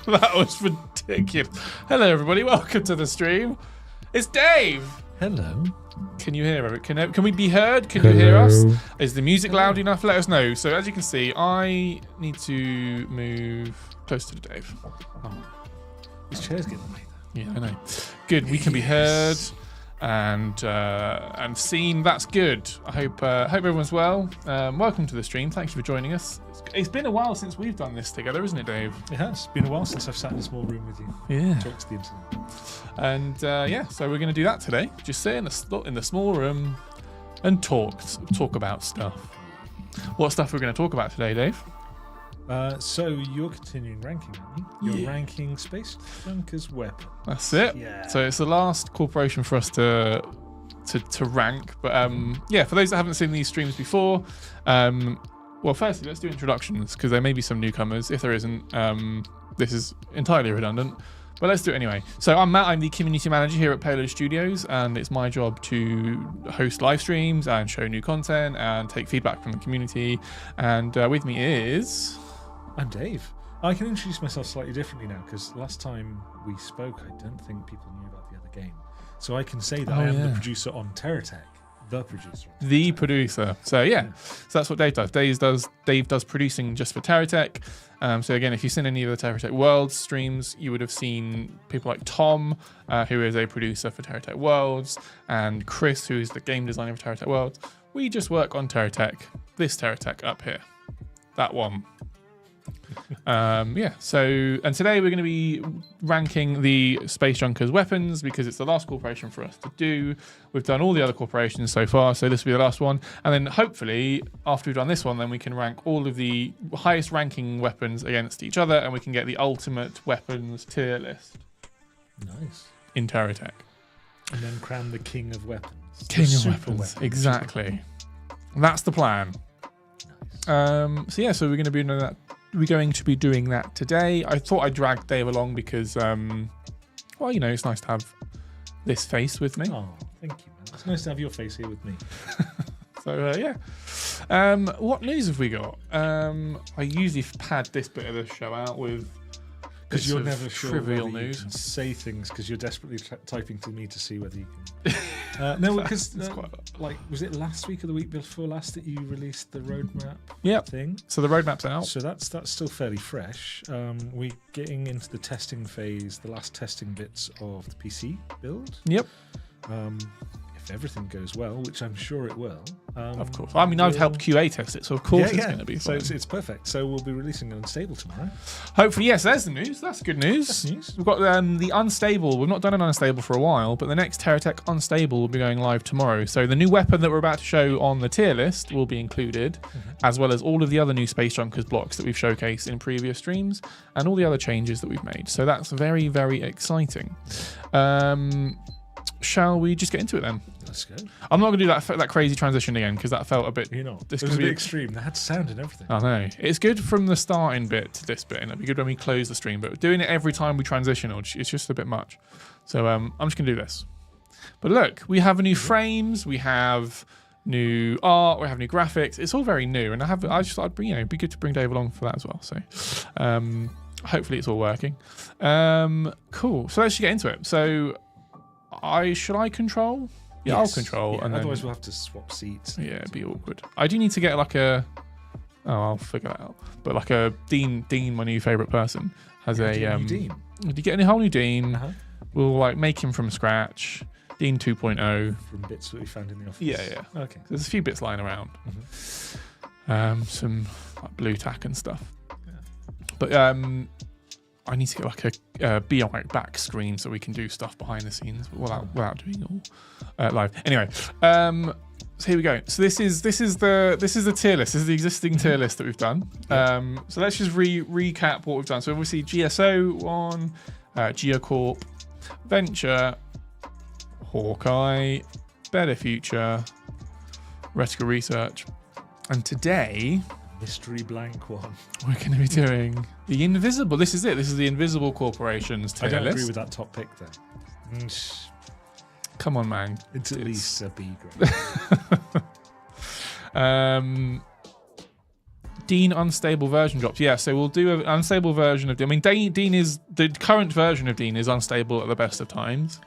That was ridiculous. Hello, everybody. Welcome to the stream. It's Dave. Hello. Can you hear it? Can we be heard? Can you hear us? Is the music loud enough? Let us know. So as you can see, I need to move closer to Dave. Oh. His chair's getting late. Yeah, I know. Good. We can be heard and seen. That's good. I hope everyone's well. Welcome to the stream. Thank you for joining us. It's been a while since we've done this together, isn't it, Dave? It has been a while since I've sat in a small room with you. Yeah. Talk to the internet. And yeah, so we're going to do that today. Just sit in the small room and talk about stuff. What stuff we're going to talk about today, Dave? So you're continuing ranking, aren't you? You're ranking Space Junkers weapon. That's it. Yeah. So it's the last corporation for us to rank. But yeah, for those that haven't seen these streams before, well, firstly, let's do introductions because there may be some newcomers. If there isn't, this is entirely redundant. But let's do it anyway. So I'm Matt, I'm the community manager here at Payload Studios, and it's my job to host live streams and show new content and take feedback from the community. And with me is... I'm Dave. I can introduce myself slightly differently now because last time we spoke, I don't think people knew about the other game. So I can say that I am the producer on TerraTech. The producer. The producer. So yeah, so that's what Dave does. Dave does producing just for TerraTech. So again, if you've seen any of the TerraTech Worlds streams, you would have seen people like Tom, who is a producer for TerraTech Worlds, and Chris, who is the game designer for TerraTech Worlds. We just work on TerraTech. This TerraTech up here, that one. Yeah, so, and today we're going to be ranking the Space Junkers weapons because it's the last corporation for us to do. We've done all the other corporations so far, so this will be the last one. And then hopefully, after we've done this one, then we can rank all of the highest ranking weapons against each other, and we can get the ultimate weapons tier list. Nice. In TerraTech. And then crown the king of weapons. King of weapons, exactly. That's the plan. Nice. So yeah, so we're going to be doing that. We're going to be doing that today. I thought I'd drag Dave along because, well, you know, it's nice to have this face with me. Oh, thank you, man. It's nice to have your face here with me. So, yeah. What news have we got? I usually pad this bit of the show out with... Because you're never sure trivial whether news. You can say things because you're desperately typing to me to see whether you can. No, because like, was it last week or the week before last that you released the roadmap thing? So the roadmap's out. So that's still fairly fresh. We're getting into the testing phase, the last testing bits of the PC build. Yep. If everything goes well, which I'm sure it will. Of course. I mean, I've helped QA test it, so of course it's going to be fine. So it's perfect. So we'll be releasing Unstable tomorrow. Hopefully, yes, there's the news. That's good news. That's news. We've got the Unstable. We've not done an Unstable for a while, but the next TerraTech Unstable will be going live tomorrow. So the new weapon that we're about to show on the tier list will be included, as well as all of the other new Space Junkers blocks that we've showcased in previous streams, and all the other changes that we've made. So that's very, very exciting. Shall we just get into it then? Let's go. I'm not going to do that crazy transition again because that felt a bit... You know, it was a bit extreme. That had sound and everything. I know. It's good from the starting bit to this bit, and it'll be good when we close the stream, but doing it every time we transition, it's just a bit much. So I'm just going to do this. But look, we have new frames, we have new art, we have new graphics. It's all very new, and I just thought it'd be good to bring Dave along for that as well. So hopefully it's all working. Cool. So let's just get into it. So... should I control? Yeah, yes. I'll control. Yeah, and otherwise then, we'll have to swap seats. Yeah, it'd be awkward. I do need to get like a... Oh, I'll figure that out. But like a Dean, my new favourite person, has a... Dean. You get a whole new Dean. We'll like make him from scratch. Dean 2.0. From bits that we found in the office. Yeah. Okay. There's a few bits lying around. Some like blue tack and stuff. Yeah. But I need to get like a BI back screen so we can do stuff behind the scenes without doing it all live. Anyway, so here we go. So this is the tier list. This is the existing tier list that we've done. So let's just recap what we've done. So obviously GSO 1, Geocorp, Venture, Hawkeye, Better Future, Reticle Research, and today. Mystery blank one. We're going to be doing the Invisible. This is it. This is the Invisible Corporations tier list. I don't agree with that top pick, though. Come on, man. It's at least a B grade. Dean unstable version drops. Yeah, so we'll do an unstable version of Dean. I mean, Dean is the current version of Dean is unstable at the best of times.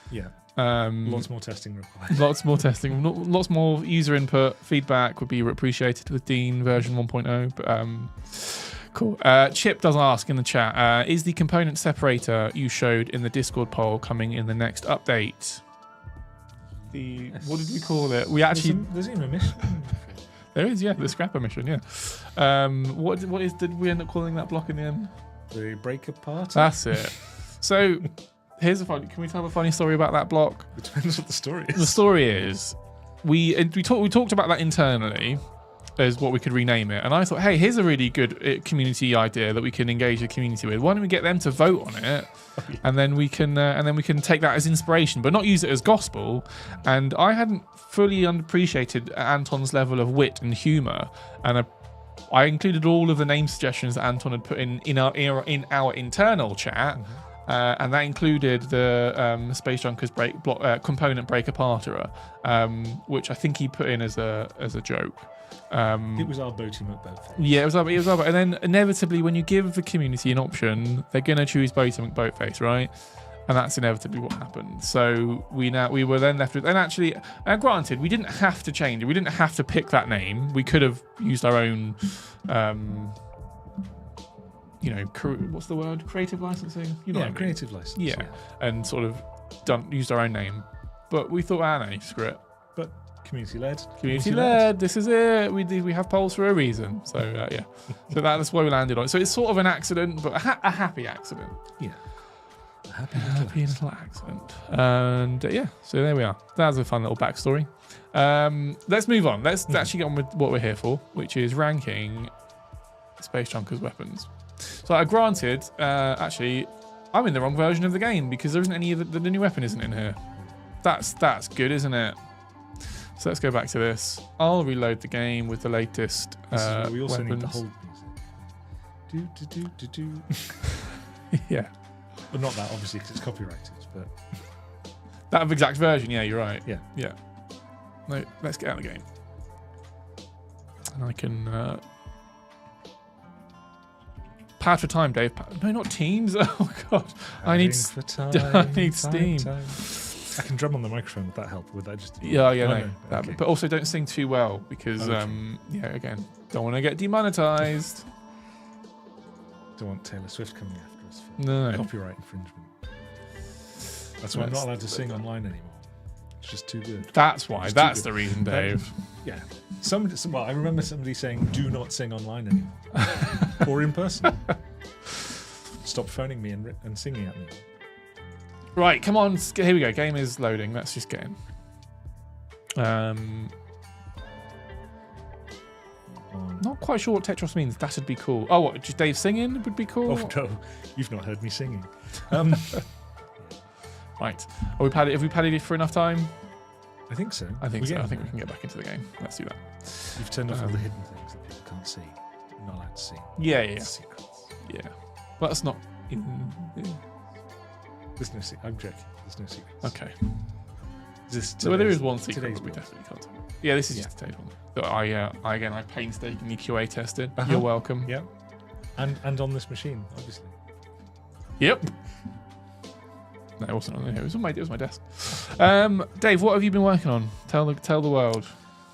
Yeah. Lots more testing required. Lots more testing. Lots more user input. Feedback would be appreciated with Dean version 1.0. But cool. Chip does ask in the chat: is the component separator you showed in the Discord poll coming in the next update? What did we call it? We actually there's even a mission. There is, yeah, the scrapper mission, yeah. Did we end up calling that block in the end? The breaker part? That's it. So, can we tell a funny story about that block? It depends what the story is. The story is, we talked about that internally as what we could rename it. And I thought, hey, here's a really good community idea that we can engage the community with. Why don't we get them to vote on it? And then we can take that as inspiration, but not use it as gospel. And I hadn't fully appreciated Anton's level of wit and humor, and I included all of the name suggestions that Anton had put in our internal chat, and that included the Space Junkers component breaker parterer, which I think he put in as a joke. It was our Boaty McBoatface. Yeah, it was our Boaty. And then inevitably, when you give the community an option, they're going to choose Boaty McBoatface, right? And that's inevitably what happened. So we were then left with, and actually, granted, we didn't have to change it. We didn't have to pick that name. We could have used our own, what's the word? Creative licensing? You know what I mean? Creative licensing. Yeah, and sort of used our own name. But we thought, no, screw it. But community led. Community led. This is it. We have polls for a reason. So yeah. So that's why we landed on it. So it's sort of an accident, but a happy accident. Yeah. A happy little accident. And yeah. So there we are. That was a fun little backstory. Let's move on. Let's actually get on with what we're here for, which is ranking Space Junkers weapons. So granted, actually, I'm in the wrong version of the game because there isn't any of the new weapon isn't in here. That's good, isn't it? So let's go back to this. I'll reload the game with the latest we also weapons. need the hold music. Do. Yeah. Well, not that, obviously, because it's copyrighted, but... That exact version, yeah, you're right. Yeah. Yeah. No, let's get out of the game. And I can... Pad for time, Dave. No, not Teams. Oh, God. I need Steam. Time. I can drum on the microphone. Would that help? Would that just... Yeah, no. Okay. But also don't sing too well because, again, don't want to get demonetized. Don't want Taylor Swift coming after us for No. copyright infringement. That's why I'm not allowed to sing online anymore. It's just too good. That's why. That's the reason, Dave. Yeah. Well, I remember somebody saying, do not sing online anymore. Or in person. Stop phoning me and singing at me. Right, come on. Here we go. Game is loading. Let's just get in. Not quite sure what Tetros means. That'd be cool. Oh, what? Just Dave singing would be cool? Oh, no. You've not heard me singing. Right. Have we padded it for enough time? I think so. I think so. I think we can get back into the game. Let's do that. You've turned off all the hidden things that people can't see. You're not allowed to see. Yeah. Secrets. Yeah. Well, that's not... There's no secret. I'm joking. There's no secrets. Okay. Well, there is one secret today's that we build. definitely can't talk about. Yeah, this is just today's one. That I painstakingly QA tested. Uh-huh. You're welcome. Yeah. And on this machine, obviously. Yep. No, it wasn't on here. It was my desk. Dave, what have you been working on? Tell the world.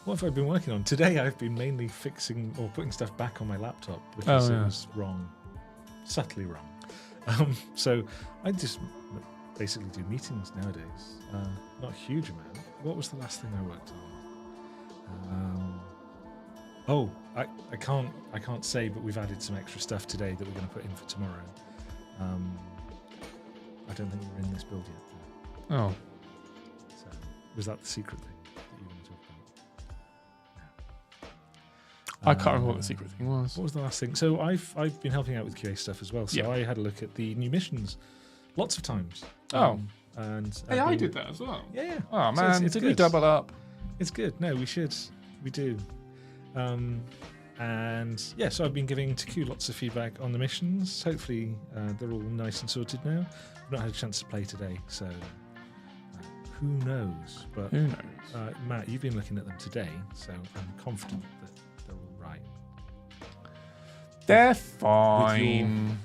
What have I been working on? Today I've been mainly fixing or putting stuff back on my laptop because it was wrong. Subtly wrong. So I just basically do meetings nowadays. Not a huge amount. What was the last thing I worked on? I can't say, but we've added some extra stuff today that we're going to put in for tomorrow. I don't think we're in this build yet. Oh. So was that the secret thing that you want to talk about? No. I can't remember what the secret thing was. What was the last thing? So I've been helping out with QA stuff as well. So I had a look at the new missions lots of times. And hey, I did that as well. Yeah. Oh man, it's did good. we double up? It's good. No, we should. We do. And yeah, so I've been giving TQ lots of feedback on the missions. Hopefully they're all nice and sorted now. I've not had a chance to play today, so who knows? But Who knows? Matt, you've been looking at them today, so I'm confident that they're all right. They're fine.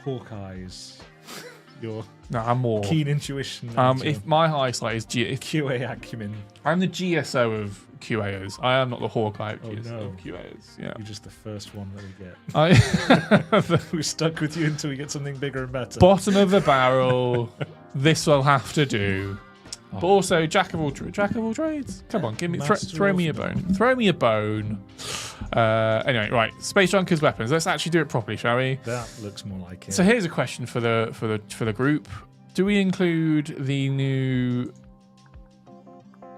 Hawkeyes, your No, I'm more. keen intuition. and If my eyesight is QA acumen, I'm the GSO of QAers. I am not the Hawkeye of, of QAers. Yeah. you're just the first one that we get. I We're stuck with you until we get something bigger and better. bottom of the barrel. This will have to do. But also jack of all trades. Come on, give me throw me a bone. Throw me a bone. Anyway, right. Space Junkers weapons. Let's actually do it properly, shall we? That looks more like it. So here's a question for the group. Do we include the new?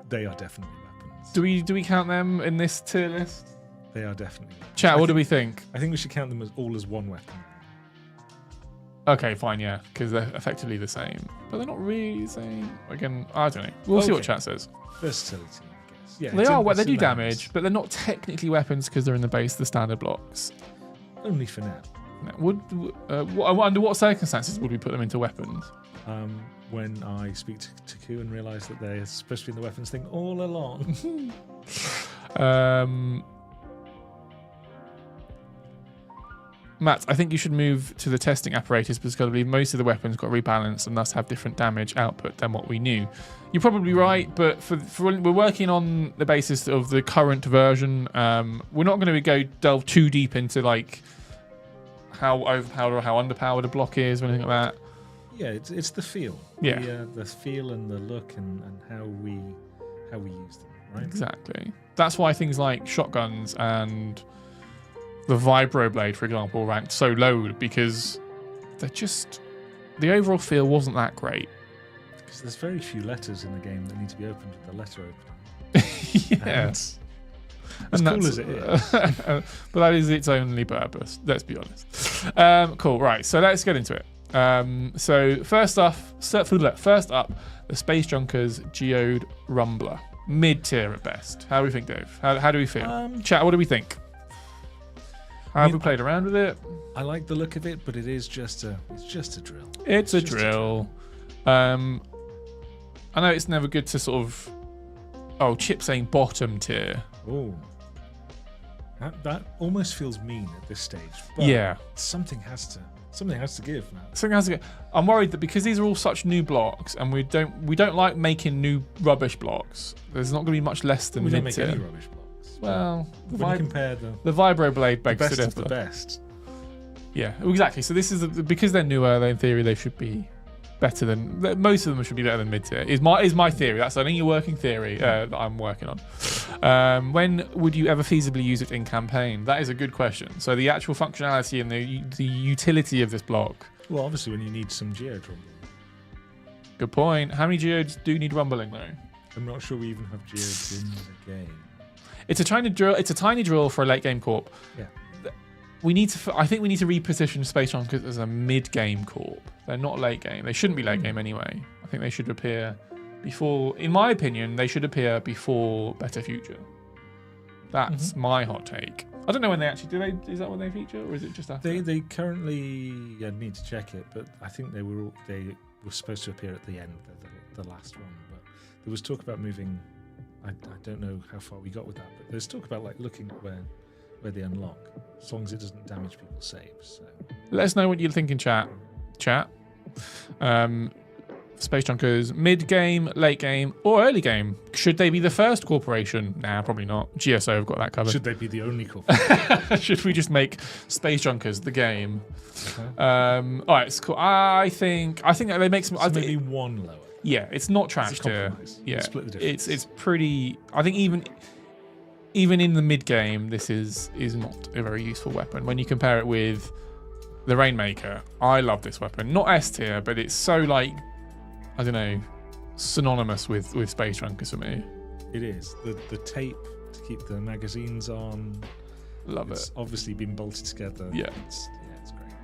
They are definitely weapons. Do we count them in this tier list? They are definitely weapons. Chat. What do we think? I think we should count them as all as one weapon. Okay, fine, yeah, because they're effectively the same, but they're not really the same. Again, I don't know. We'll see what chat says. Versatility, I guess. Yeah, They are. They do damage, but they're not technically weapons because they're in the base of the standard blocks. Only for now. Under what circumstances would we put them into weapons? When I speak to Ku and realise that they're supposed to be in the weapons thing all along. Matt, I think you should move to the testing apparatus because I believe most of the weapons got rebalanced and thus have different damage output than what we knew. You're probably right, but for we're working on the basis of the current version. We're not going to delve too deep into like how overpowered or how underpowered a block is or anything like that. Yeah, it's the feel. Yeah, the feel and the look and how we use them, right? Exactly. That's why things like shotguns and the vibro blade, for example, ranked so low because they're just the overall feel wasn't that great. Because there's very few letters in the game that need to be opened with the letter opener. Yeah. As cool as it is. But that is its only purpose, let's be honest. Cool, right, so let's get into it. So first up, the Space Junkers Geode Rumbler. Mid-tier at best. How do we think, Dave? How do we feel? Chat, what do we think? How have we played around with it? I like the look of it, but it is just a drill. It's a drill. I know it's never good to sort of... Oh, Chip saying bottom tier. Oh. That almost feels mean at this stage. But yeah. Something has to give, man. Something has to give. I'm worried that because these are all such new blocks, and we don't like making new rubbish blocks. There's not going to be much less than mid-tier. We don't make any rubbish blocks. Well, when you compare the vibro blade begs the best to of the best. Yeah, exactly. So this is because they're newer. In theory, they should be better than most of them. Should be better than mid-tier. Is my theory. That's only a working theory that I'm working on. When would you ever feasibly use it in campaign? That is a good question. So the actual functionality and the utility of this block. Well, obviously, when you need some geode rumbling. Good point. How many geodes do need rumbling though? I'm not sure we even have geodes in the game. It's a tiny drill. It's a tiny drill for a late game corp. Yeah. I think we need to reposition Space Junkers as a mid game corp. They're not late game. They shouldn't be late game anyway. I think they should appear before. In my opinion, they should appear before Better Future. That's my hot take. I don't know when they actually do. Is that when they feature, or is it just after? They currently. I need to check it, but I think they were supposed to appear at the end, the last one. But there was talk about moving. I don't know how far we got with that, but there's talk about like looking at where they unlock, as long as it doesn't damage people's saves. So. Let us know what you think in chat. Space Junkers, mid game, late game, or early game. Should they be the first corporation? Nah, probably not. GSO have got that covered. Should they be the only corporation? Should we just make Space Junkers the game? All right, it's cool. I think that they make some. So maybe one lower. Yeah, it's not trash tier. Yeah, split the difference. It's pretty. I think even in the mid game, this is not a very useful weapon. When you compare it with the Rainmaker, I love this weapon. Not S tier, but it's so like, I don't know, synonymous with Space Junkers for me. It is. The tape to keep the magazines on. Love it. It's obviously been bolted together. Yeah. It's great.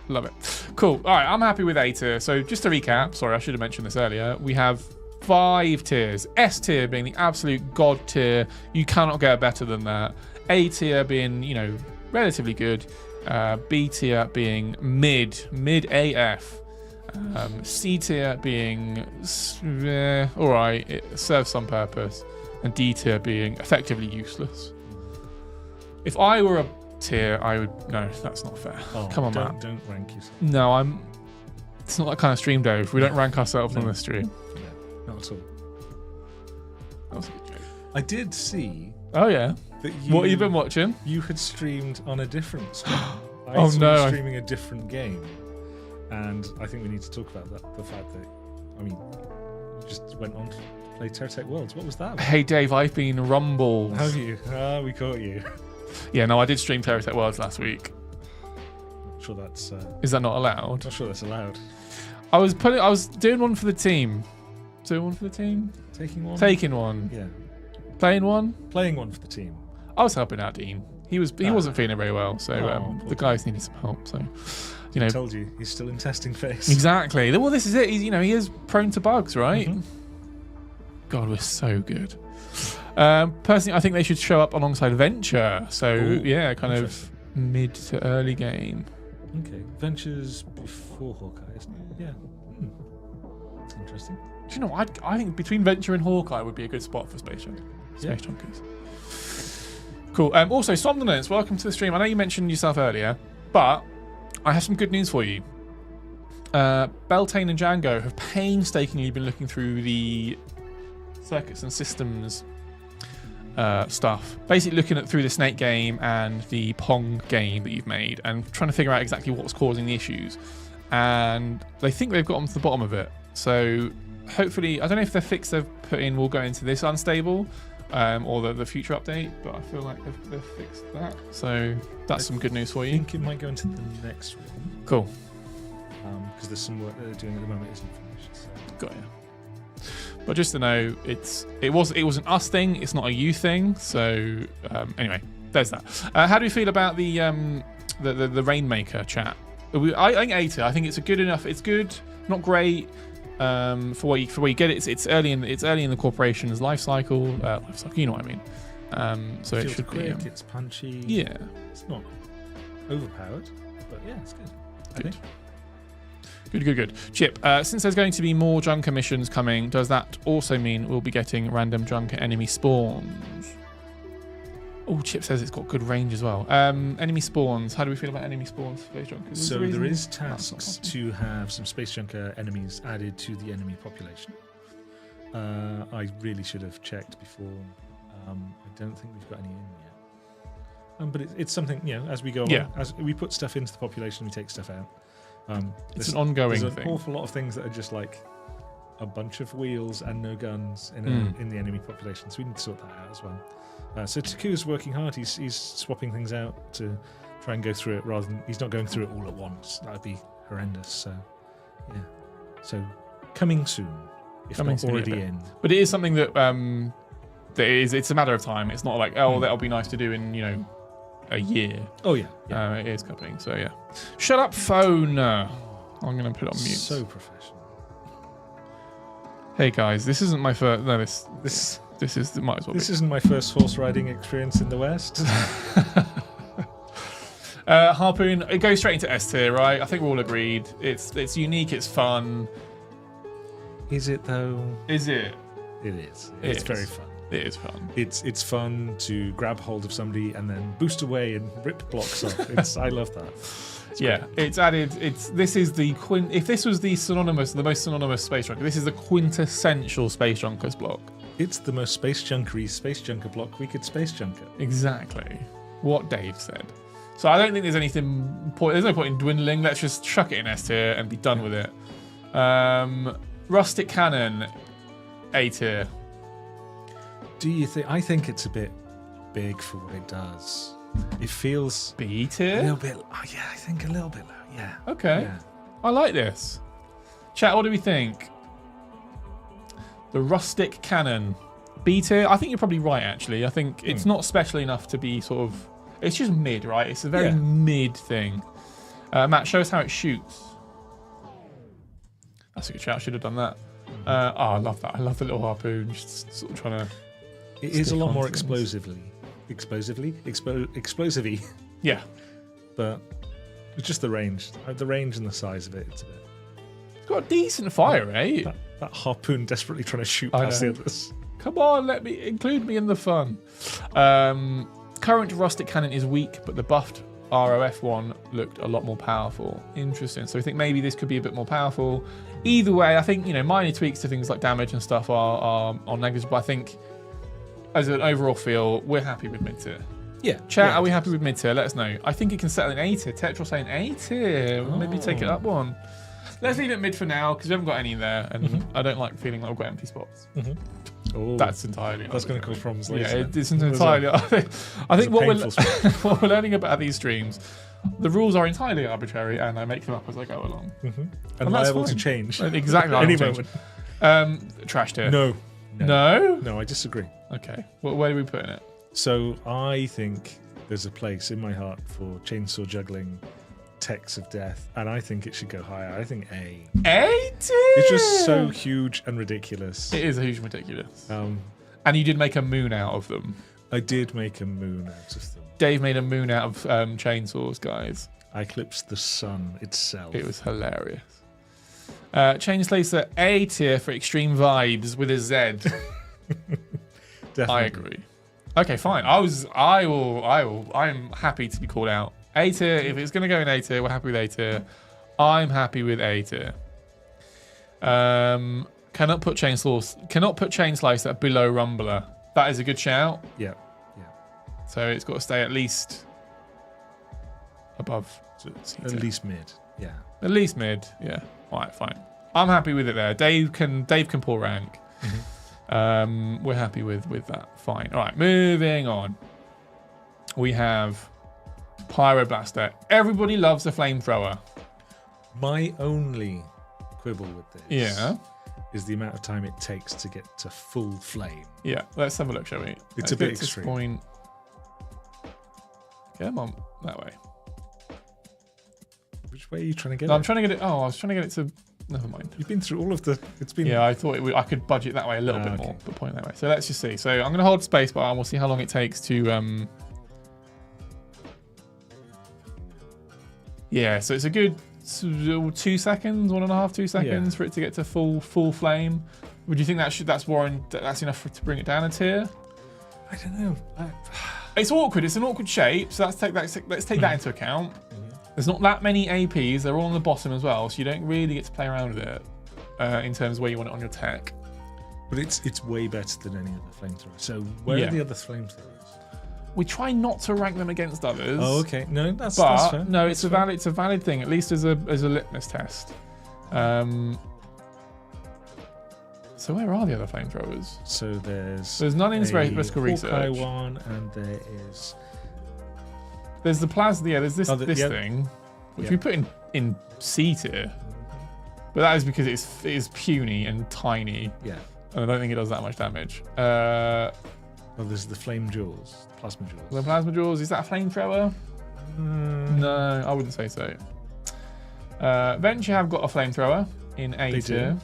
Love it. Cool. All right, I'm happy with A tier. So just to recap, sorry, I should have mentioned this earlier. We have 5 tiers. S tier being the absolute god tier. You cannot get better than that. A tier being, relatively good. B tier being mid AF. C tier being all right, it serves some purpose. And D tier being effectively useless. If I were a tier, I would. No, that's not fair. Oh, Come on, Matt. Don't rank yourself. No, I'm. It's not that kind of stream, Dave. We don't rank ourselves on this stream. No, not at all. That was a good joke. I did see Oh yeah. that What have you been watching? you had streamed on a different stream. I Oh, saw no. you streaming a different game, and I think we need to talk about that. The fact that, I mean, you just went on to play Terratech Worlds. What was that about? Hey Dave, I've been rumbled. Have you? Ah, we caught you. Yeah, no, I did stream Tierlist Worlds last week. Not sure that's. Is that not allowed? Not sure that's allowed. I was doing one for the team. Doing one for the team. Taking one. Taking one. Yeah. Playing one. Playing one for the team. I was helping out Dean. He wasn't feeling very well, so poor the guys needed some help. So, you know, I told you he's still in testing phase. exactly. Well, this is it. He is prone to bugs, right? Mhm. God, we're so good. Personally, I think they should show up alongside Venture. So Ooh, yeah, kind of interesting. mid to early game. Okay. Ventures before Hawkeye, isn't it? Yeah. That's interesting. Do you know? I think between Venture and Hawkeye would be a good spot for Space Junkers. Cool. Also, Somnolence, welcome to the stream. I know you mentioned yourself earlier, but I have some good news for you. Beltane and Django have painstakingly been looking through the circuits and systems stuff. Basically looking through the Snake game and the Pong game that you've made and trying to figure out exactly what's causing the issues. And they think they've gotten to the bottom of it. So hopefully, I don't know if the fix they've put in will go into this unstable or the future update, but I feel like they've fixed that. So that's some good news for I you. think it might go into the next one. Cool. Because there's some work that they're doing at the moment that isn't finished. So. Got you. But just to know, it wasn't us thing. It's not a you thing. So anyway, there's that. How do you feel about the Rainmaker chat? I think A tier. I think it's a good enough. It's good, not great. For what you get it. It's early in the corporation's life cycle. You know what I mean. So it should quick, be. it's punchy. Yeah. It's not overpowered, but yeah, it's good. I think. Good. Chip, since there's going to be more Junker missions coming, does that also mean we'll be getting random Junker enemy spawns? Oh, Chip says it's got good range as well. Enemy spawns. How do we feel about enemy spawns for Space Junkers? So there is tasks to have some Space Junker enemies added to the enemy population. I really should have checked before. I don't think we've got any in yet. But it's something, as we go on, as we put stuff into the population, we take stuff out. It's an ongoing there's thing. an awful lot of things that are just like a bunch of wheels and no guns in the enemy population, so we need to sort that out as well. So Taku's working hard. He's swapping things out to try and go through it rather than he's not going through it all at once. That would be horrendous. So yeah. So coming soon, if not already in. But it is something that it's a matter of time. It's not like that'll be nice to do in a year. Oh yeah. It is coming. So yeah. Shut up, phone. I'm gonna put it on mute. So professional. Hey guys, this isn't my first. No, this is might as well. This isn't my first horse riding experience in the West. Harpoon, it goes straight into S tier, right? I think we're all agreed. It's unique. It's fun. Is it though? Is it? It is. It's very fun. It is fun. It's fun to grab hold of somebody and then boost away and rip blocks off. I love that. It's added. This is the if this was the most synonymous Space Junker, this is the quintessential Space Junkers block. It's the most Space Junkery Space Junker block we could Space Junker. Exactly what Dave said. So I don't think there's anything point. There's no point in dwindling. Let's just chuck it in S tier and be done with it. Rustic Cannon, A tier. Do you think? I think it's a bit big for what it does. It feels B tier. A little bit. Oh yeah, I think a little bit low. Yeah. Okay. Yeah. I like this. Chat, what do we think? The Rustic Cannon, B tier. I think you're probably right. Actually, I think it's not special enough to be sort of. It's just mid, right? It's a very mid thing. Matt, show us how it shoots. That's a good shout. I should have done that. I love that. I love the little harpoon. Just sort of trying to. It is a lot more explosive. explosively. Yeah. But it's just the range. The range and the size of it. It's a bit. It's got a decent fire rate. That harpoon desperately trying to shoot past the others. Come on, include me in the fun. current rustic cannon is weak, but the buffed ROF one looked a lot more powerful. Interesting. So I think maybe this could be a bit more powerful. Either way, I think, minor tweaks to things like damage and stuff are negligible. I think as an overall feel, we're happy with mid-tier. Yeah. Chat, are we happy with mid-tier? Let us know. I think it can settle in A-tier. Tetral saying A-tier. Maybe take it up one. Let's leave it mid for now because we haven't got any there, and I don't like feeling like we've got empty spots. That's entirely. That's going to cause problems later. Yeah, it's entirely. I think what we're learning about these streams, the rules are entirely arbitrary, and I make them up as I go along. And liable to change. Exactly. Any moment. Trash tier. No. No, I disagree. Okay. Where are we putting it? So I think there's a place in my heart for chainsaw juggling techs of death, and I think it should go higher. I think A. A tier. It's just so huge and ridiculous. It is a huge and ridiculous. And you did make a moon out of them. I did make a moon out of them. Dave made a moon out of chainsaws, guys. I eclipsed the sun itself. It was hilarious. Chainslacer A tier for extreme vibes with a Z. Definitely. I agree. Okay, fine. I'm happy to be called out. A tier. If it's going to go in A tier, we're happy with A tier. I'm happy with A tier. Cannot put chain slicer below Rumbler. That is a good shout. Yeah. So it's got to stay at least above. At least mid. Yeah. At least mid. Yeah. All right, fine. I'm happy with it there. Dave can pull rank. We're happy with that. Fine. All right, moving on. We have Pyroblaster. Everybody loves a flamethrower. My only quibble with this is the amount of time it takes to get to full flame. Yeah, let's have a look, shall we? It's a bit extreme. Come on, that way. Which way are you trying to get it? I'm trying to get it. Oh, I was trying to get it to. Never mind. You've been through all of the. It's been. Yeah, I thought I could budget that way a little bit more, but point that way. So let's just see. So I'm going to hold space bar, and we'll see how long it takes to. Yeah, so it's a good 2 seconds, 1.5, 2 seconds for it to get to full flame. Would you think that's enough to bring it down a tier? I don't know. It's awkward. It's an awkward shape, so let's take that into account. There's not that many APs. They're all on the bottom as well, so you don't really get to play around with it in terms of where you want it on your tech. But it's way better than any other flamethrower. So where are the other flamethrowers? We try not to rank them against others. Oh, okay. No, that's fair. No, it's a valid thing, at least as a litmus test. So where are the other flamethrowers? So there's none in Vertical Research. One, and there's the plasma. Yeah, there's this thing, which we put in C tier, but that is because it is puny and tiny. Yeah, and I don't think it does that much damage. There's the flame jaws, plasma jaws. The plasma jaws, is that a flamethrower? No, I wouldn't say so. Venture have got a flamethrower in A tier.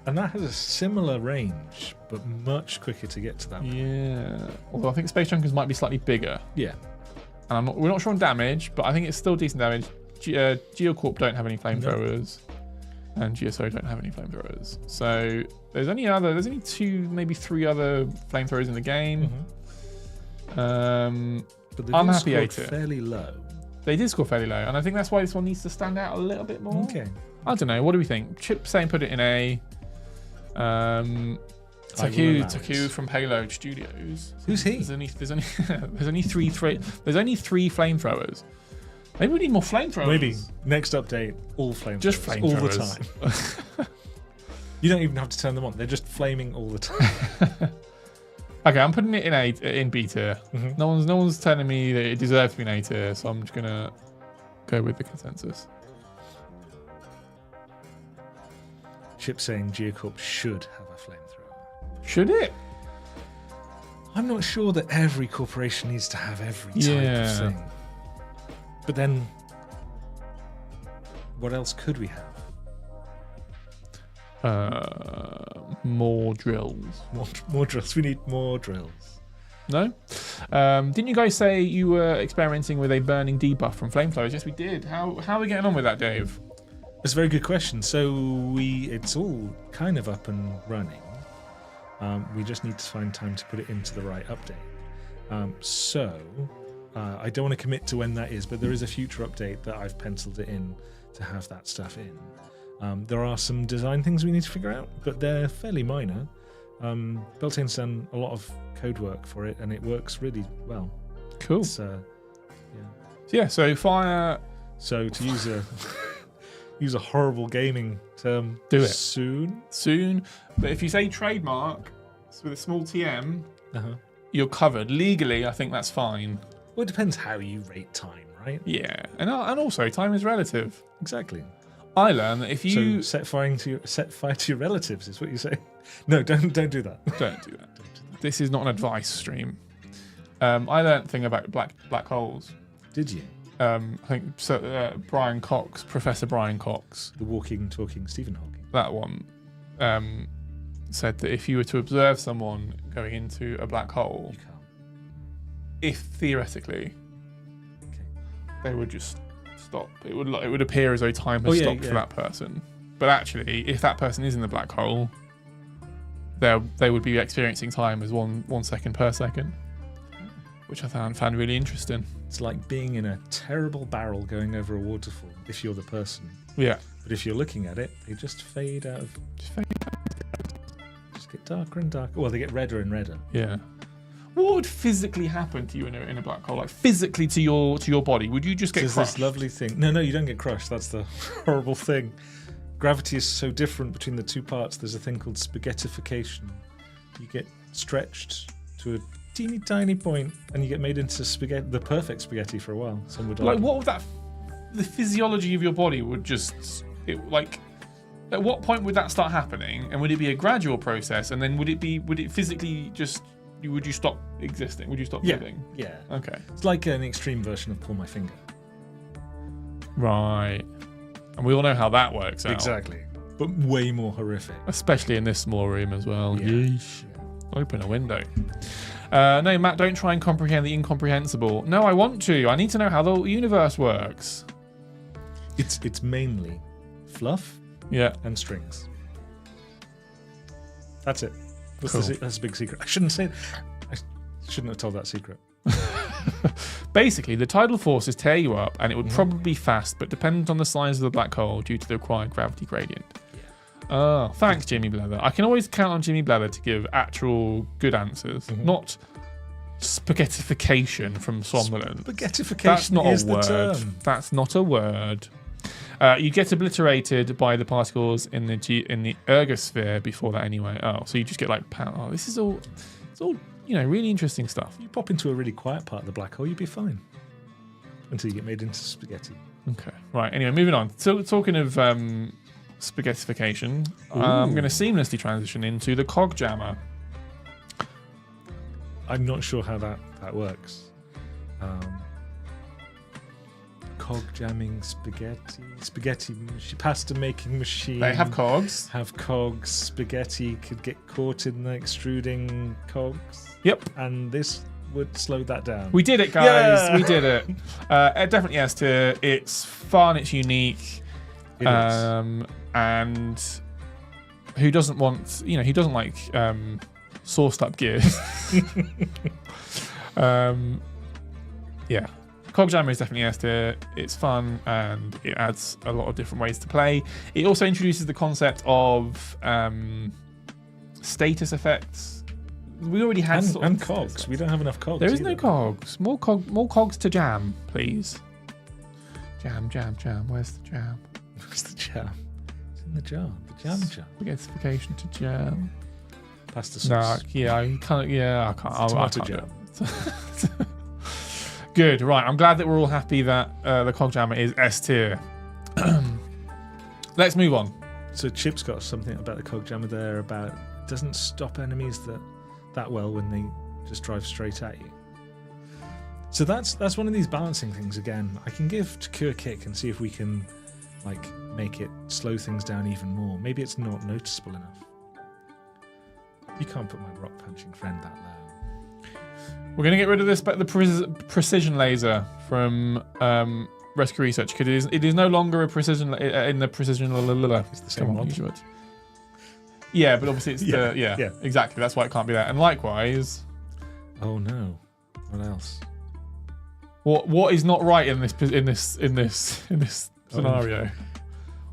And that has a similar range, but much quicker to get to that point. Yeah. Although I think Space Junkers might be slightly bigger. Yeah. And we're not sure on damage, but I think it's still decent damage. Geocorp don't have any flamethrowers. No. And GSO don't have any flamethrowers. So there's only 2, maybe 3 other flamethrowers in the game. But I'm happy A tier. Fairly low. They did score fairly low, and I think that's why this one needs to stand out a little bit more. Okay. I don't know. What do we think? Chip saying put it in A. Taku from Payload Studios. Who's he? There's only 3 flamethrowers. Maybe we need more flamethrowers. Maybe next update, all flamethrowers. Just flamethrowers all the time. You don't even have to turn them on. They're just flaming all the time. Okay, I'm putting it in B tier. No one's telling me that it deserves to be in A tier, so I'm just gonna go with the consensus. Chip saying Geocorp should have a flamethrower. Should it? I'm not sure that every corporation needs to have every type of thing. But then, what else could we have? More drills. More drills. We need more drills. No? Didn't you guys say you were experimenting with a burning debuff from Flamethrowers? Yes, we did. How are we getting on with that, Dave? That's a very good question. So it's all kind of up and running. We just need to find time to put it into the right update. So I don't want to commit to when that is, but there is a future update that I've penciled it in to have that stuff in. There are some design things we need to figure out, but they're fairly minor. Beltane's done a lot of code work for it, and it works really well. Cool. It's, So fire. So to use a use a horrible gaming term, Do it soon. But if you say trademark with a small TM, Uh-huh. you're covered legally. I think that's fine. Well, it depends how you rate time, right? Yeah, and also time is relative. Exactly. I learned that if you So set fire to your relatives is what you say. No, don't do that. don't do that. This is not an advice stream. I learned a thing about black holes. Did you? I think Brian Cox, Professor Brian Cox, The walking, talking Stephen Hawking. that one, said that if you were to observe someone going into a black hole, You can't. if theoretically Okay. they would just stop, it would appear as though time has stopped for that person. But actually, if that person is in the black hole, they would be experiencing time as 1 second per second, which I found really interesting. It's like being in a terrible barrel going over a waterfall if you're the person. Yeah. But if you're looking at it, they just fade out of... Just get darker and darker. Well, they get redder and redder. Yeah. What would physically happen to you in a black hole? Like physically to your body? Would you just get There's crushed? this lovely thing. No, you don't get crushed. That's the horrible thing. Gravity is so different between the two parts. There's a thing called spaghettification. You get stretched to a teeny tiny point, and you get made into spaghetti, the perfect spaghetti for a while. Some would Like, argue. what would the physiology of your body would just, at what point would that start happening? And would it be a gradual process? And then would it physically just, would you stop existing? Would you stop living? Yeah. Okay. It's like an extreme version of pull my finger. Right. And we all know how that works out. Exactly. But way more horrific. Especially in this small room as well. Yeah. Yeesh. Open a window. No, Matt, don't try and comprehend the incomprehensible. No, I want to. I need to know how the universe works. It's mainly fluff Yeah. and strings. That's it. Cool. That's a big secret. I shouldn't say. I shouldn't have told that secret. Basically, the tidal forces tear you up, and it would probably be fast, but dependent on the size of the black hole due to the required gravity gradient. Oh, thanks, Jimmy Blether. I can always count on Jimmy Blether to give actual good answers, not spaghettification from Sommerland. Spaghettification That's not is a the word. term. That's not a word. You get obliterated by the particles in the ergosphere before that anyway. Oh, so you just get like this is all. It's all really interesting stuff. You pop into a really quiet part of the black hole, you'd be fine until you get made into spaghetti. Okay. Right. Anyway, moving on. So talking of spaghettification, I'm going to seamlessly transition into the cog jammer. I'm not sure how that works. Cog jamming spaghetti pasta making machine. They have cogs. Have cogs. Spaghetti could get caught in the extruding cogs. Yep. And this would slow that down. We did it, guys. Yeah. We did it. Definitely S tier. It's fun. It's unique. It is. And who doesn't want? He doesn't like sourced up gears. Yeah. Cogjammer is definitely S tier. It's fun and it adds a lot of different ways to play. It also introduces the concept of status effects. We already had and cogs. We don't have enough cogs. There is either. no cogs. More cogs to jam, please. Jam. Where's the jam? Where's the jam? It's in the jar. The jam jar. Spaghettification to jam. Pasta sauce. No, yeah, I can't. Yeah, I can't. Tomato I can't jam. do it. Good. Right. I'm glad that we're all happy that the Cogjammer is S tier. Let's move on. So Chip's got something about the cog jammer there about it doesn't stop enemies that well when they just drive straight at you. So that's one of these balancing things again. I can give Takua a kick and see if we can make it slow things down even more. Maybe it's not noticeable enough. You can't put my rock punching friend that low. We're going to get rid of this, but the precision laser from Rescue Research, because it is no longer a precision in the precision. It's the same mod. Yeah, but obviously it's Yeah. exactly. That's why it can't be there. And likewise, Oh no. What else? What is not right in this scenario?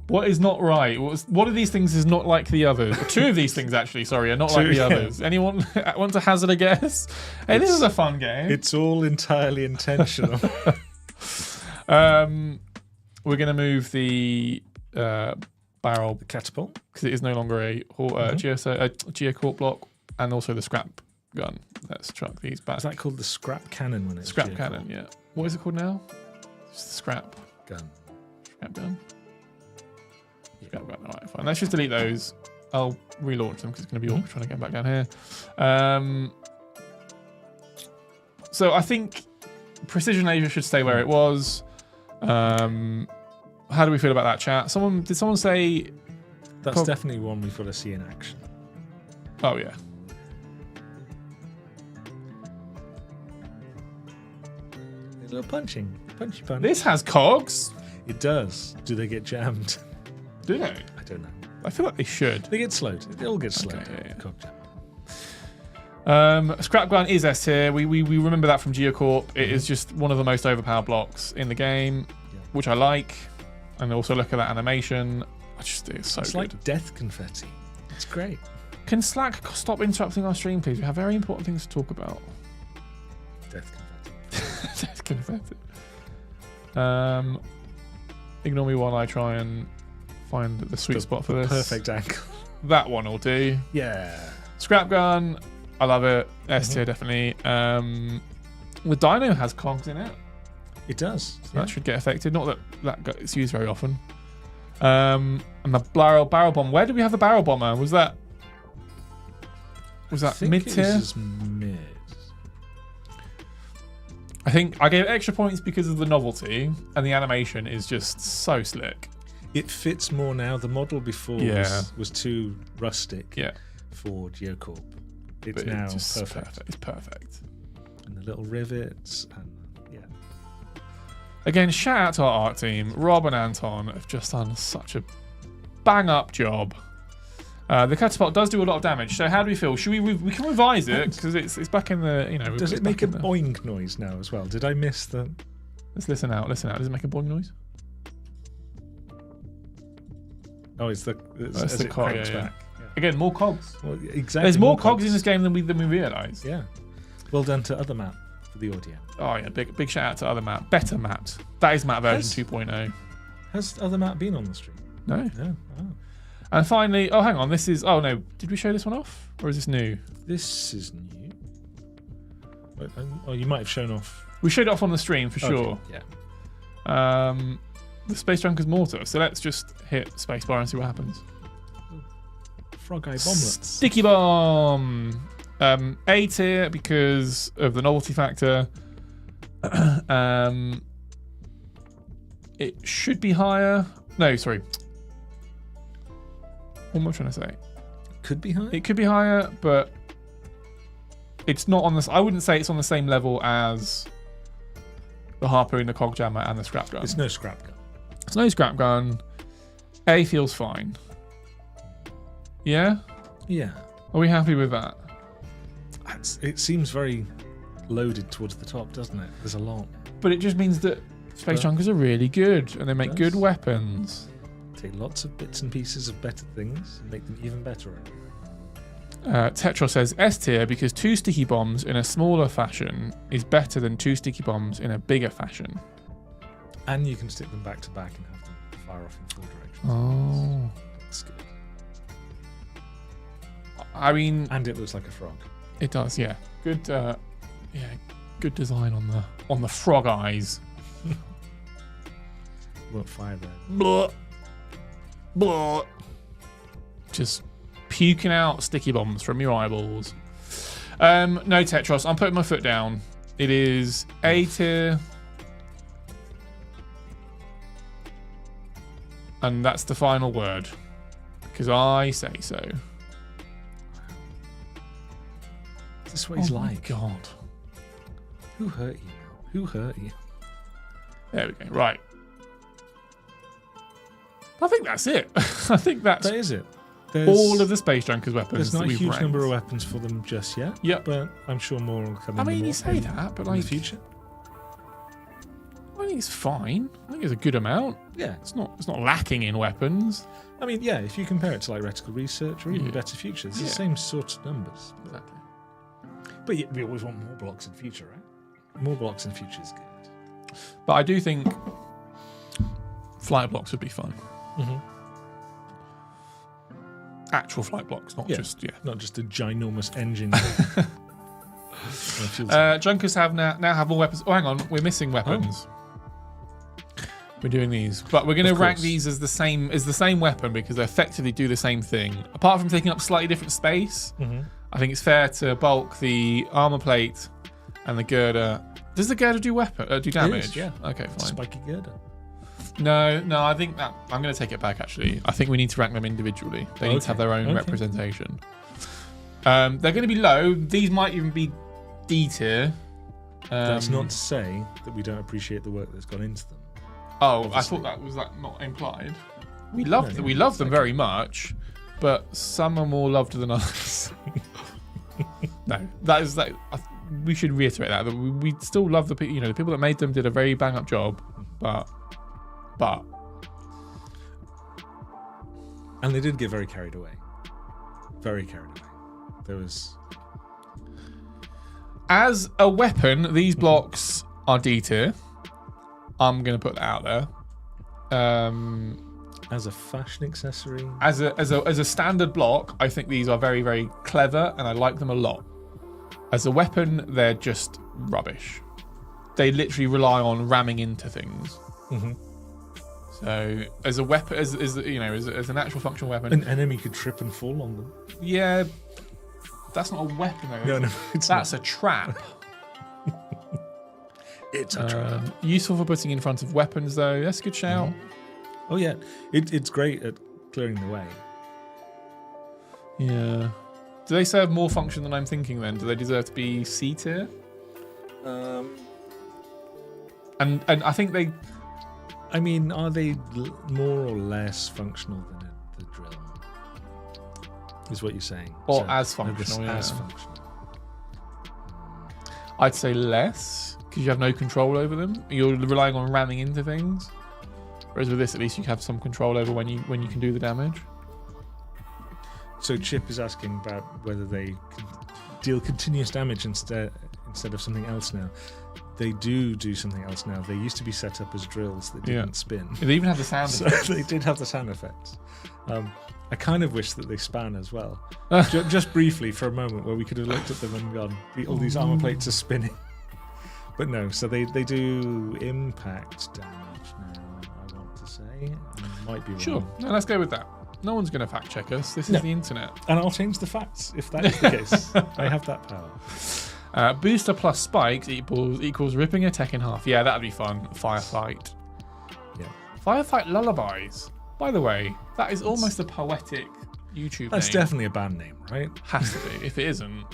What is not right? What of these things is not like the others? Two of these things, actually, sorry, are not like the others. Anyone want to hazard a guess? Hey, this is a fun game. It's all entirely intentional. We're going to move the barrel, The catapult. because it is no longer a geocorp block, and also the scrap gun. Let's chuck these back. Is that called the scrap cannon when it's Scrap geocorp? cannon, yeah. What is it called now? It's the scrap Gun. gun. Scrap gun. All right, fine. Let's just delete those. I'll relaunch them because it's going to be awkward trying to get back down here. So I think precision laser should stay where it was. How do we feel about that, chat? Did someone say? That's definitely one we've got to see in action. Oh yeah. A little punchy punch. This has cogs. It does. Do they get jammed? Do they? I don't know. I feel like they should. They get slowed. They all get slowed. Okay, yeah. Cog jam. Scrap gun is S tier. We remember that from Geocorp. It is just one of the most overpowered blocks in the game, which I like. And also look at that animation. It's so It's good. like death confetti. It's great. Can Slack stop interrupting our stream, please? We have very important things to talk about. Death confetti. Death confetti. Ignore me while I try and find the sweet spot for this. Perfect angle. That one will do. Yeah. Scrap gun. I love it. S tier, definitely. The Dino has cogs in it. It does. So that should get affected. Not that it's used very often. And the barrel bomb. Where did we have the barrel bomber? Was that mid tier? Mid. I think I gave extra points because of the novelty, and the animation is just so slick. It fits more now. The model before was too rustic for Geocorp. It's now perfect. It's perfect. And the little rivets and Again, shout out to our art team. Rob and Anton have just done such a bang-up job. The catapult does do a lot of damage. So how do we feel? Should we can revise it because it's back in the Does it make a boing noise now as well? Did I miss the? Let's listen out. Does it make a boing noise? Oh, it's the That's the cog. back. Yeah. Again, more cogs. Well, exactly. There's more cogs in this game than we realise. Yeah. Well done to other map for the audio. Oh yeah, big shout out to other map. Better maps. That is map version 2.0. Has other map been on the stream? No. No. Oh. And finally, hang on, this is. Oh no, did we show this one off, or is this new? This is new. Oh, you might have shown off. We showed it off on the stream for sure. Yeah. The Space Junker's Mortar. So let's just hit spacebar and see what happens. Frog eye bomblet. Sticky bomb. A tier because of the novelty factor. It should be higher. No, sorry. What am I trying to say? Could be higher. It could be higher, but it's not on this. I wouldn't say it's on the same level as the harpoon, the cog jammer, and the scrap gun. It's no scrap gun. It's no scrap gun. A feels fine. Yeah? Yeah. Are we happy with that? It seems very loaded towards the top, doesn't it? There's a lot. But it just means that Space Junkers are really good, and they make good weapons. Take lots of bits and pieces of better things and make them even better. Tetros says S tier because 2 sticky bombs in a smaller fashion is better than 2 sticky bombs in a bigger fashion. And you can stick them back to back and have them fire off in 4 directions. Oh. That's good. I mean... And it looks like a frog. It does, yeah. Good good design on the frog eyes. Won't fire there. Blah. Blah. Just puking out sticky bombs from your eyeballs. No, Tetros, I'm putting my foot down. It is A tier. And that's the final word. Because I say so. Is this what he's like? My God. Who hurt you? Who hurt you? There we go. Right. I think that's it. I think that's... That is it. all of the Space Junkers weapons. There's not that a we've huge ranked. number of weapons for them just yet. Yep. But I'm sure more will come in. I mean, the you more- say in- that, but in like, the future. I think it's fine. I think it's a good amount. Yeah. It's not lacking in weapons. I mean, yeah, if you compare it to like Reticle Research or even Yeah. Better Future, it's Yeah. the same sort of numbers. Exactly. But yeah, we always want more blocks in future, right? More blocks in future is good. But I do think flight blocks would be fun. Mm-hmm. Actual flight blocks, not Yeah. just Not just a ginormous engine. Junkers have now have more weapons. Oh, hang on, we're missing weapons. We're doing these, but we're going to Of rank course. these as the same weapon because they effectively do the same thing. Apart from taking up slightly different space, Mhm. I think it's fair to bulk the armor plate and the girder. Does the girder do damage? yeah. Okay, fine. Spiky girder. No, I think that I'm going to take it back. Actually, I think we need to rank them individually. They need to have their own Okay. representation. They're going to be low. These might even be D tier. That's not to say that we don't appreciate the work that's gone into them. Oh, obviously. I thought that was not implied. We love No, them. no, We love them okay. very much, but some are more loved than others. No, that is like we should reiterate that we still love the people that made them did a very bang up job, but And they did get very carried away. Very carried away. There was. as a weapon, these blocks are D tier. I'm gonna put that out there. As a fashion accessory. As a standard block, I think these are very, very clever and I like them a lot. As a weapon, they're just rubbish. They literally rely on ramming into things. Mm-hmm. So as a weapon, as an actual functional weapon, An enemy could trip and fall on them. yeah, that's not a weapon though. No, it's That's not. a trap. It's a trap. Useful for putting in front of weapons though. That's a good shout. Oh yeah, it's great at clearing the way. Yeah. Do they serve more function than I'm thinking then? Do they deserve to be C tier? And I think they. I mean, are they more or less functional than the drill? Is what you're saying? Or as functional, yeah. As functional. I'd say less because you have no control over them. You're relying on ramming into things. Whereas with this, at least you have some control over when you can do the damage. So Chip is asking about whether they deal continuous damage instead of something else now. They do something else now. They used to be set up as drills that didn't spin. They even have the sound. So they did have the sound effects. I kind of wish that they span as well. Just briefly for a moment where we could have looked at them and gone, all these armor plates are spinning. But no, so they do impact damage now, I want to say. I might be wrong. Sure. No, let's go with that. No one's going to fact check us. This is the internet. And I'll change the facts if that is the case. I have that power. Booster plus spikes equals ripping a tech in half. Yeah, that'd be fun. Firefight. Yeah. Firefight Lullabies. By the way, that is almost a poetic YouTube That's name. definitely a band name, right? Has to be. If it isn't,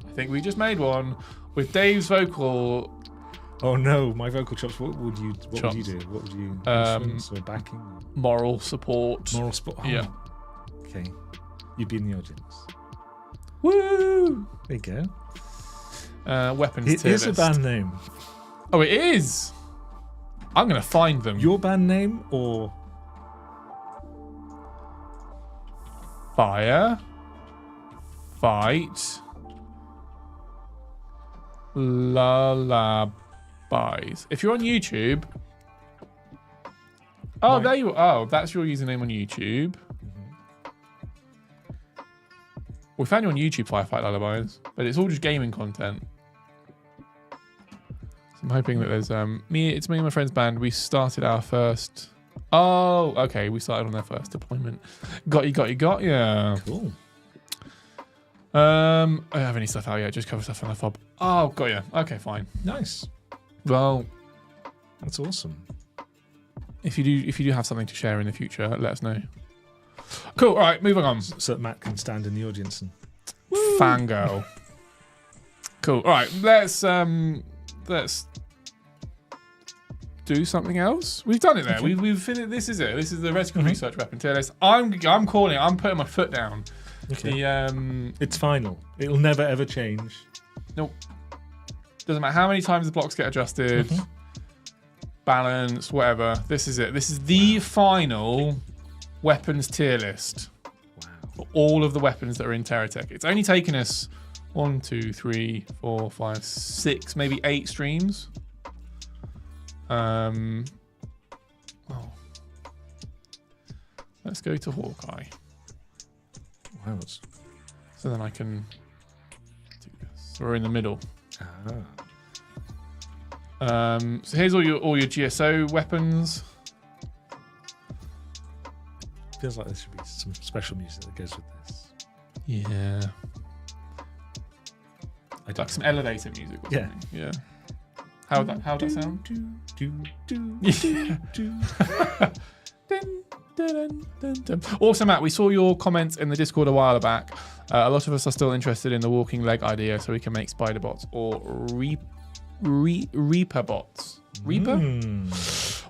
I think we just made one with Dave's vocal. Oh no, my vocal chops. What would you do? What would you influence or backing? Moral support. Moral support. Oh, Yeah. Okay. You'd be in the audience. Woo! There you go. Weapons It tier is a list. band name. Oh, it is. I'm gonna find them. Your band name or Fire. Fight. Lullabies. If you're on YouTube. Oh, there you are. Oh, that's your username on YouTube. We found you on YouTube, Firefight Lullabies, but it's all just gaming content. So I'm hoping that there's it's me and my friend's band. We started our first. Oh, okay. We started on their first deployment. Got you. cool. I don't have any stuff out yet. Just cover stuff on the fob. Oh, got you. Okay, fine. Nice. Well, That's awesome. if you do have something to share in the future, let us know. Cool. All right, moving on. So that Matt can stand in the audience and Fangirl. Cool. All right, let's do something else. We've done it there. Okay. We've finished. This is it. This is the reticle research weapon tier list. I'm calling it. I'm putting my foot down. Okay. The It's final. It'll never ever change. nope. Doesn't matter how many times the blocks get adjusted, balance, whatever. This is it. This is the final weapons tier list Wow. for all of the weapons that are in Terratech. It's only taken us 1, 2, 3, 4, 5, 6, maybe 8 streams. Oh. Let's go to Hawkeye. Wow. That's... So then I can do this. We're in the middle. So here's all your GSO weapons. Feels like there should be some special music that goes with this. Yeah. Like some elevator music. Or Yeah. something. Yeah. How'd that sound? Also, Matt, we saw your comments in the Discord a while back. A lot of us are still interested in the walking leg idea, so we can make spider bots or Reaper bots. Reaper?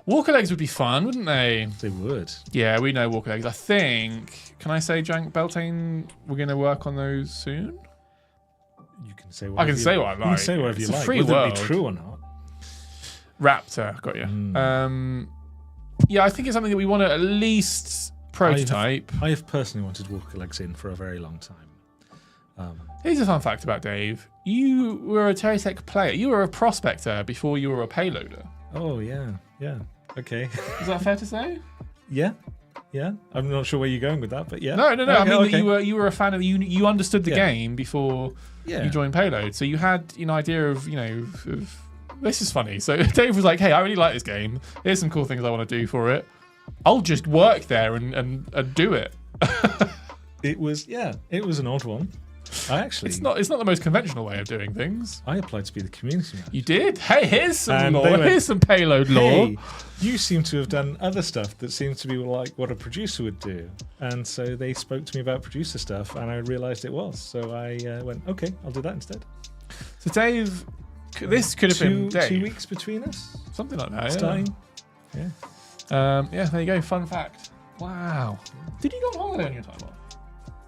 Walker legs would be fun, wouldn't they? They would. Yeah, we know walker legs. I think. Can I say, Jank Beltane, we're going to work on those soon? You can say I can say what I like. You can say whatever It's you a like. free Whether world. it be true or not. Raptor, got you. Yeah, I think it's something that we want to at least prototype. I have personally wanted walker legs in for a very long time. Here's a fun fact about Dave. You were a Terratech player. You were a prospector before you were a payloader. Oh yeah. Okay. Is that fair to say? Yeah. I'm not sure where you're going with that, but yeah. No. Okay, I mean, okay. that you were a fan of you understood the game before Yeah. you joined Payload, so you had an idea of of this is funny. So Dave was like, "Hey, I really like this game. Here's some cool things I want to do for it. I'll just work there and do it." It was an odd one. It's not the most conventional way of doing things. I applied to be the community manager. You did? Hey, here's some And lore. they went, Here's some Payload lore. Hey, you seem to have done other stuff that seems to be like what a producer would do. And so they spoke to me about producer stuff, and I realised it was. So I went, okay, I'll do that instead. So Dave, this could have been Dave. 2 weeks between us. Something like that. Starting. Yeah. Yeah, there you go. Fun fact. Wow. Did you go on holiday on your time off?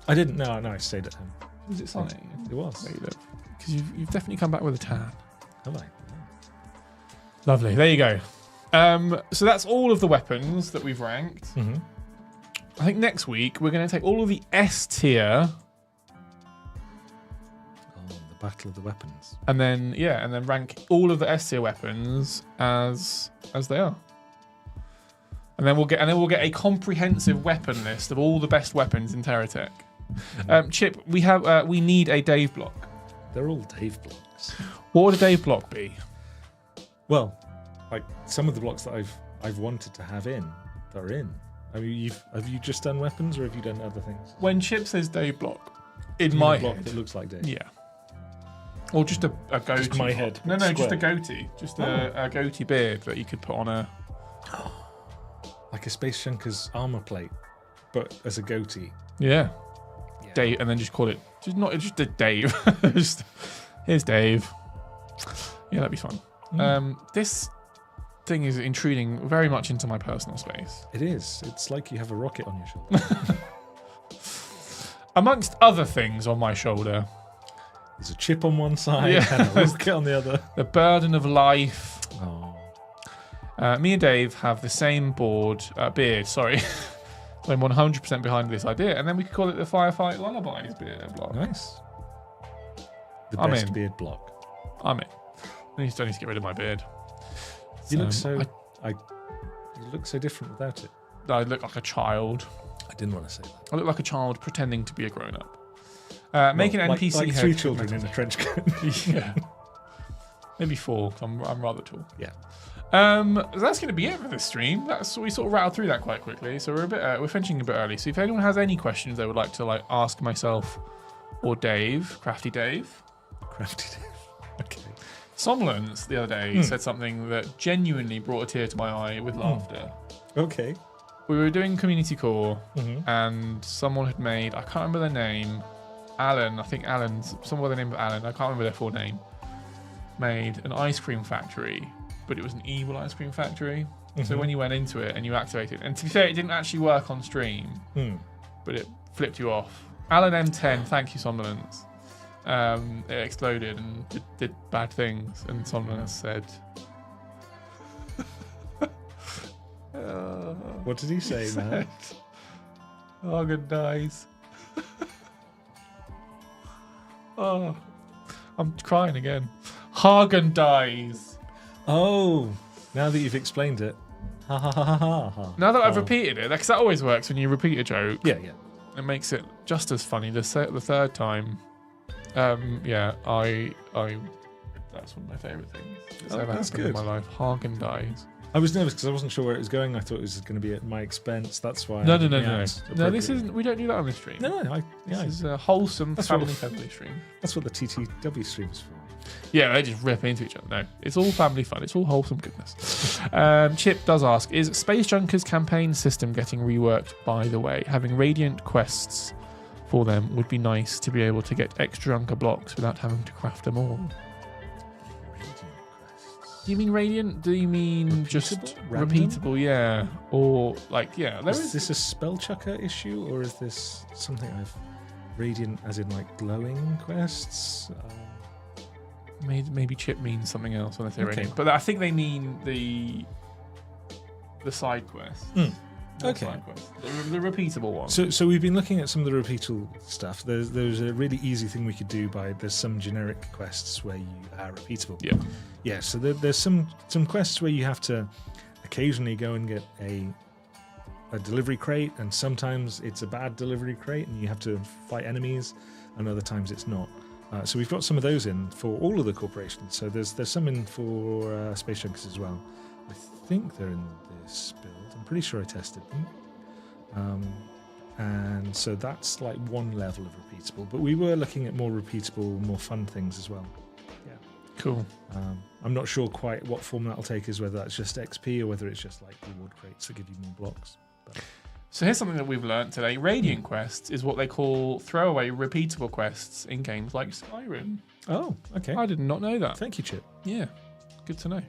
I didn't. No, I stayed at home. Was it sunny? It was. Where you live? Because you've definitely come back with a tan. Have I? Lovely. There you go. So that's all of the weapons that we've ranked. Mm-hmm. I think next week we're going to take all of the S tier Oh, the battle of the weapons. and then rank all of the S tier weapons as they are. And then we'll get a comprehensive weapon list of all the best weapons in Terratech. Chip, we need a Dave block. They're all Dave blocks. What would a Dave block be? Well, like some of the blocks that I've wanted to have in, that are in. I mean, have you just done weapons, or have you done other things? When Chip says Dave block, in You my mean a block head, that looks like Dave. yeah. Or just a goatee. Just my head. No, just a Square. goatee. Just a goatee beard that you could put on a. Like a Space Shunker's armor plate, but as a goatee. Yeah. Yeah. Dave, and then just call it just a Dave. Just, here's Dave. Yeah, that'd be fun. This thing is intruding very much into my personal space. It is. It's like you have a rocket on your shoulder. Amongst other things on my shoulder, There's a chip on one side Yeah. and a rocket on the other. the burden of life. Oh. Me and Dave have the same beard, sorry. So I'm 100% behind this idea, and then we could call it the Firefight Lullabies beard block. Nice. The I'm best in. beard block. I'm in. I need to get rid of my beard. You look so. You look so different without it. I look like a child. I didn't want to say that. I look like a child pretending to be a grown-up. Make an NPC like head. 3 children in a trench coat. Yeah. Maybe 4. 'Cause I'm rather tall. Yeah. That's going to be it for this stream. We sort of rattled through that quite quickly. So we're finishing a bit early. So if anyone has any questions they would like to ask myself or Dave, Crafty Dave. Crafty Dave. Okay. Somnolence the other day said something that genuinely brought a tear to my eye with laughter. Okay. We were doing community core and someone had made, I can't remember their name, Alan, I think Alan's, someone by the name of Alan, I can't remember their full name, made an ice cream factory but it was an evil ice cream factory. So when you went into it and you activated, and to be fair, it didn't actually work on stream, but it flipped you off. Alan M10, thank you, Somnolence. It exploded and did bad things, and Somnolence said, what did he say, man? Hagen dies. Oh, I'm crying again. Hagen dies. Oh, now that you've explained it. Ha ha ha ha ha. Now that I've repeated it, because that always works when you repeat a joke. Yeah. It makes it just as funny the third time. I that's one of my favourite things that's ever happened in my life. Hagen dies. I was nervous because I wasn't sure where it was going. I thought it was going to be at my expense. That's why. No. No, this isn't. We don't do that on this stream. No. This is a wholesome, family-friendly stream. That's what the TTW stream is for. Yeah, they just rip into each other. No, it's all family fun. It's all wholesome goodness. Chip does ask, is Space Junkers campaign system getting reworked, by the way? Having Radiant quests for them would be nice to be able to get extra Junker blocks without having to craft them all. Do you mean Radiant? Do you mean just repeatable? Yeah. Or like, yeah. Is this a spell chucker issue, or is this something I've Radiant as in like glowing quests? Maybe Chip means something else when they say Radiant, but I think they mean the side quests. Okay. Side quests. The repeatable ones. So we've been looking at some of the repeatable stuff. There's a really easy thing we could do there's some generic quests where you are repeatable. Yeah. So there's some quests where you have to occasionally go and get a delivery crate, and sometimes it's a bad delivery crate and you have to fight enemies, and other times it's not. So we've got some of those in for all of the corporations. So there's some in for Space Junkers as well. I think they're in this build. I'm pretty sure I tested them. And so that's like one level of repeatable. But we were looking at more repeatable, more fun things as well. Yeah. Cool. I'm not sure quite what form that'll take, is whether that's just XP or whether it's just like reward crates that give you more blocks. But so here's something that we've learned today. Radiant quests is what they call throwaway repeatable quests in games like Skyrim. Oh, okay. I did not know that. Thank you, Chip. Yeah, good to know.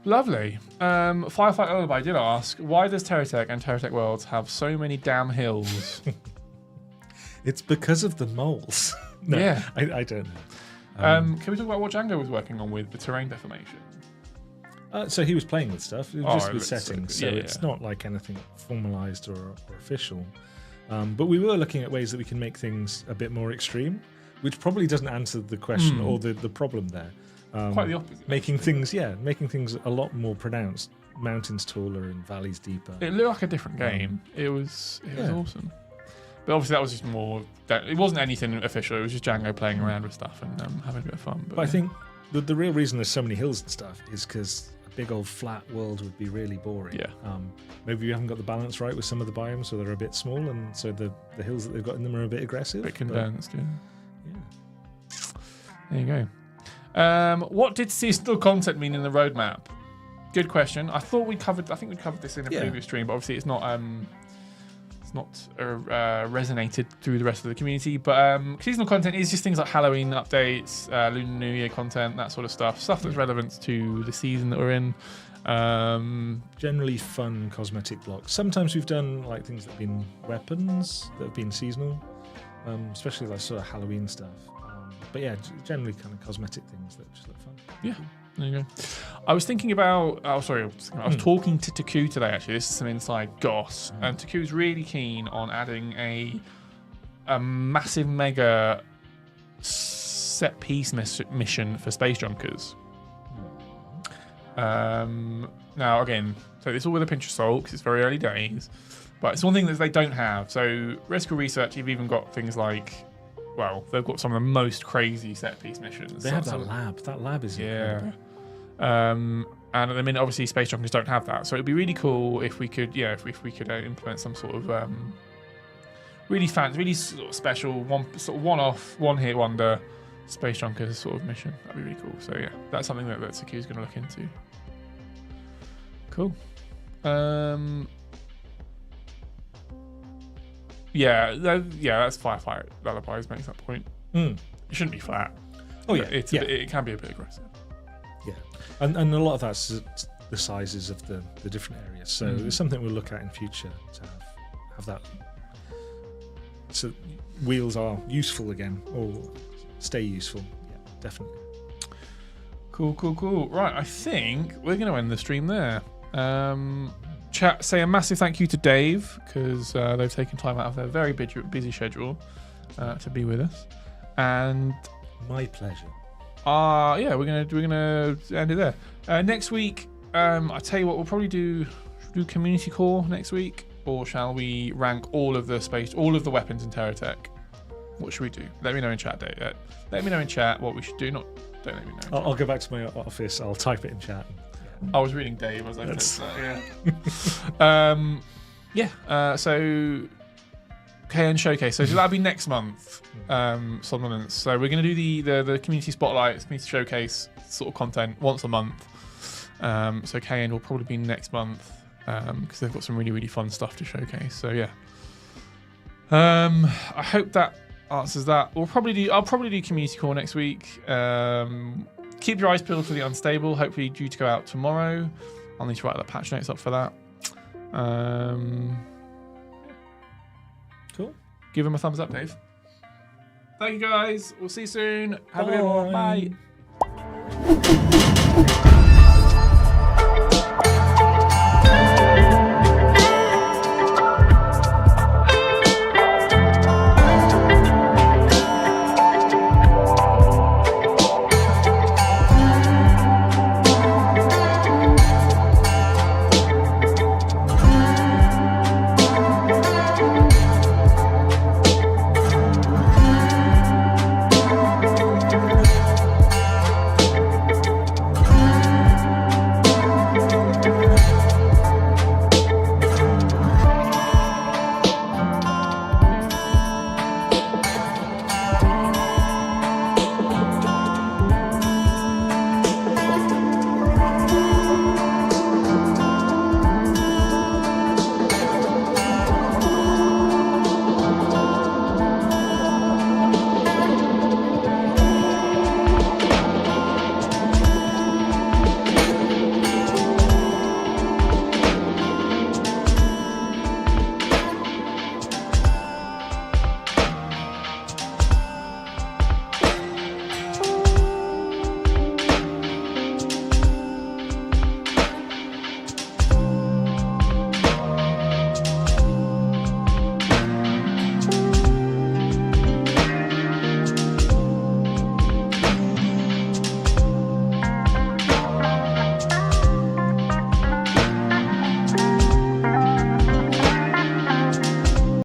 Lovely. Firefight Lullaby did ask, why does Terratech and Terratech Worlds have so many damn hills? It's because of the moles. No, yeah. I don't know. Can we talk about what Django was working on with the terrain deformation? So he was playing with stuff, just with settings, so yeah, it's not like anything formalized or official. But we were looking at ways that we can make things a bit more extreme, which probably doesn't answer the question or the problem there. Quite the opposite. Making things a lot more pronounced, mountains taller and valleys deeper. It looked like a different game. It was awesome. But obviously that was just more. It wasn't anything official. It was just Django playing around with stuff and having a bit of fun. But I think the real reason there's so many hills and stuff is because a big old flat world would be really boring. Yeah. Maybe you haven't got the balance right with some of the biomes, so they're a bit small, and so the hills that they've got in them are a bit aggressive. A bit condensed, yeah. There you go. What did seasonal content mean in the roadmap? Good question. I think we covered this in a previous stream, but obviously it's not resonated through the rest of the community. But seasonal content is just things like Halloween updates, Lunar New Year content, that sort of stuff that's relevant to the season that we're in. Generally fun cosmetic blocks. Sometimes we've done like things that have been weapons that have been seasonal, especially like sort of Halloween stuff. But yeah, generally kind of cosmetic things that just look fun. Yeah, there you go. I was thinking about. I was talking to Taku today. Actually, this is some inside goss, and Taku's really keen on adding a massive mega set piece mission for Space Junkers. Now again, so this all with a pinch of salt because it's very early days, but it's one thing that they don't have. So Reticle Research, you've even got things like. Well, they've got some of the most crazy set-piece missions. They have that lab. That lab is incredible. And at the minute, obviously, Space Junkers don't have that. So it'd be really cool if we could, if we could implement some sort of really fancy, really sort of special, one-off, one-hit wonder Space Junkers sort of mission. That'd be really cool. So yeah, that's something that Saku's going to look into. Cool. Yeah, that's Firefight Lullabies makes that point. It shouldn't be flat. Oh yeah, it can be a bit aggressive. Yeah, and a lot of that's the sizes of the different areas. So it's something we'll look at in future to have that. So wheels are useful again, or stay useful. Yeah, definitely. Cool. Right, I think we're going to end the stream there. Chat, say a massive thank you to Dave, because they've taken time out of their very busy schedule to be with us. And my pleasure. Yeah, we're gonna end it there. Next week, I tell you what, we'll probably do community core next week, or shall we rank all of the weapons in Terra Tech? What should we do? Let me know in chat, Dave. Let me know in chat what we should do. Don't let me know. I'll go back to my office. I'll type it in chat. I was reading Dave as I said. Yeah. So KN Showcase. So that'll be next month. Somnolence. So we're going to do the community spotlight, community showcase sort of content once a month. So KN will probably be next month because they've got some really, really fun stuff to showcase. So yeah. I hope that answers that. I'll probably do community core next week. Keep your eyes peeled for the Unstable. Hopefully due to go out tomorrow. I'll need to write the patch notes up for that. Cool. Give him a thumbs up, Dave. Thank you guys. We'll see you soon. Have a good one. Bye.